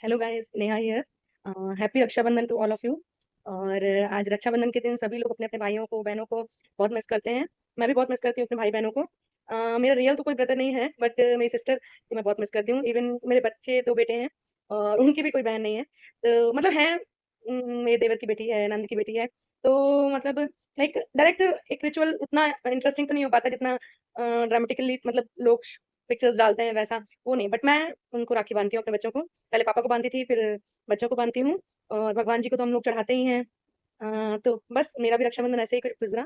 Hello guys, Neha here. Happy Rakshabandhan to all of you. और आज रक्षाबंधन के दिन सभी लोग अपने अपने भाइयों को बहनों को बहुत मिस करते हैं। मैं भी बहुत मिस करती हूँ अपने भाई बहनों को। मेरा रियल तो कोई ब्रदर नहीं है, बट मेरी सिस्टर को मैं बहुत मिस करती हूँ। इवन मेरे बच्चे दो बेटे हैं और उनकी भी कोई बहन नहीं है, तो मतलब है। मेरे देवर की बेटी है, नंद की बेटी है। तो मतलब लाइक डायरेक्ट एक रिचुअल उतना इंटरेस्टिंग तो नहीं हो पाता जितना ड्रामेटिकली मतलब लोग पिक्चर्स डालते हैं वैसा। वो नहीं, बट मैं उनको राखी बांधती हूँ अपने बच्चों को। पहले पापा को बांधती थी, फिर बच्चों को बांधती हूँ। और भगवान जी को तो हम लोग चढ़ाते ही हैं। तो बस मेरा भी रक्षाबंधन ऐसे ही कुछ गुजरा।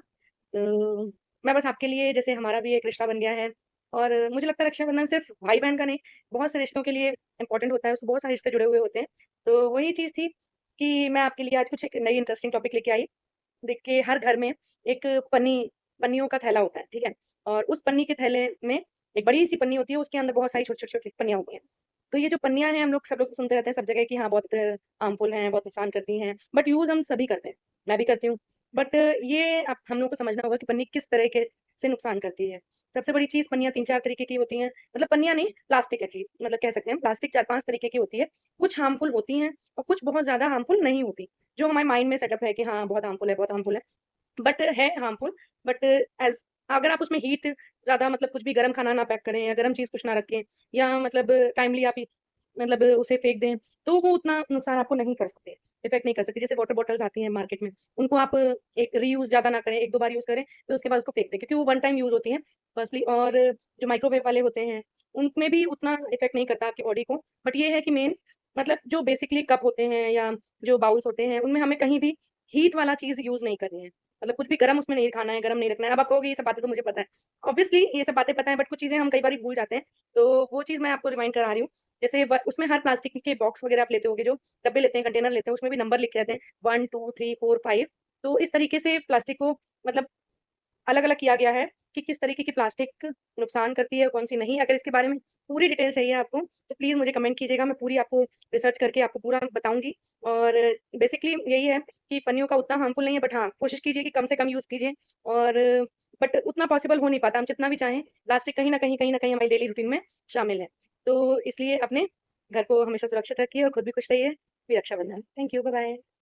तो मैं बस आपके लिए, जैसे हमारा भी एक रिश्ता बन गया है। और मुझे लगता है रक्षाबंधन सिर्फ भाई बहन का नहीं, बहुत से रिश्तों के लिए इंपॉर्टेंट होता है, उससे बहुत सारे रिश्ते जुड़े हुए होते हैं। तो वही चीज़ थी कि मैं आपके लिए आज कुछ एक नई इंटरेस्टिंग टॉपिक लेके आई। देखिए, हर घर में एक पन्नियों का थैला होता है, ठीक है? और उस पन्नी के थैले में एक बड़ी-सी पन्नी होती है, उसके अंदर बहुत सारी छोटी-छोटी छोटी पन्नियाँ होती हैं। तो ये जो पन्नियाँ हैं, हम लोग सब लोग सुनते रहते हैं सब जगह कि हाँ, बहुत हार्मफुल हैं, बहुत नुकसान करती हैं, बट यूज़ हम सभी करते हैं, मैं भी करती हूँ। बट ये अब हम लोग को समझना होगा कि पन्नी किस तरह के से नुकसान करती है। सबसे बड़ी चीज़, पन्नियाँ 3-4 तरीके की होती हैं, मतलब पन्नियाँ नहीं, प्लास्टिक एटलीस्ट मतलब कह सकते हैं, प्लास्टिक 4-5 तरीके की होती है। कुछ हार्मफुल होती हैं और कुछ बहुत ज़्यादा हार्मफुल नहीं होती। जो हमारे माइंड में सेटअप है कि हाँ, बहुत हार्मफुल है, बहुत हार्मफुल है। बट है हार्मफुल। बट एज़ अगर आप उसमें हीट ज़्यादा, मतलब कुछ भी गरम खाना ना पैक करें या गरम चीज़ कुछ ना रखें, या मतलब टाइमली आप मतलब उसे फेंक दें, तो वो उतना नुकसान आपको नहीं कर सकते, इफ़ेक्ट नहीं कर सकते। जैसे वाटर बॉटल्स आती हैं मार्केट में, उनको आप एक रीयूज़ ज़्यादा ना करें, 1-2 बार यूज़ करें, फिर उसके बाद उसको फेंक दें, क्योंकि वो वन टाइम यूज़ होती हैं फर्स्टली। और जो माइक्रोवेव वाले होते हैं, उनमें भी उतना इफ़ेक्ट नहीं करता आपकी बॉडी को। बट ये है कि मेन मतलब जो बेसिकली कप होते हैं या जो बाउल्स होते हैं, उनमें हमें कहीं भी हीट वाला चीज़ यूज़ नहीं करनी है। मतलब कुछ भी गरम उसमें नहीं खाना है, गरम नहीं रखना है। अब आप कहोगे ये सब बातें तो मुझे पता है। ऑब्वियसली ये सब बातें पता है, बट कुछ चीज़ें हम कई बारी भूल जाते हैं। तो वो चीज़ मैं आपको रिमाइंड करा रही हूँ। जैसे व उसमें हर प्लास्टिक के बॉक्स वगैरह आप लेते होंगे, जो डब्बे लेते हैं, कंटेनर लेते हैं, उसमें भी नंबर लिखे रहते हैं 1, 2, 3, 4, 5। तो इस तरीके से प्लास्टिक को मतलब अलग-अलग किया गया है कि किस तरीके की प्लास्टिक नुकसान करती है और कौन-सी नहीं। अगर इसके बारे में पूरी डिटेल चाहिए आपको, तो प्लीज़ मुझे कमेंट कीजिएगा, मैं पूरी आपको रिसर्च करके आपको पूरा बताऊँगी। और बेसिकली यही है कि पन्नियों का उतना हार्मफुल नहीं है, बट हाँ, कोशिश कीजिए कि कम से कम यूज़ कीजिए। और बट उतना पॉसिबल हो नहीं पाता, हम जितना भी चाहें, प्लास्टिक कहीं न कहीं हमारी डेली रूटीन में शामिल है। तो इसलिए अपने घर को हमेशा सुरक्षित रखिए और खुद भी खुश रहिए। भी रक्षाबंधन। Thank you, bye-bye.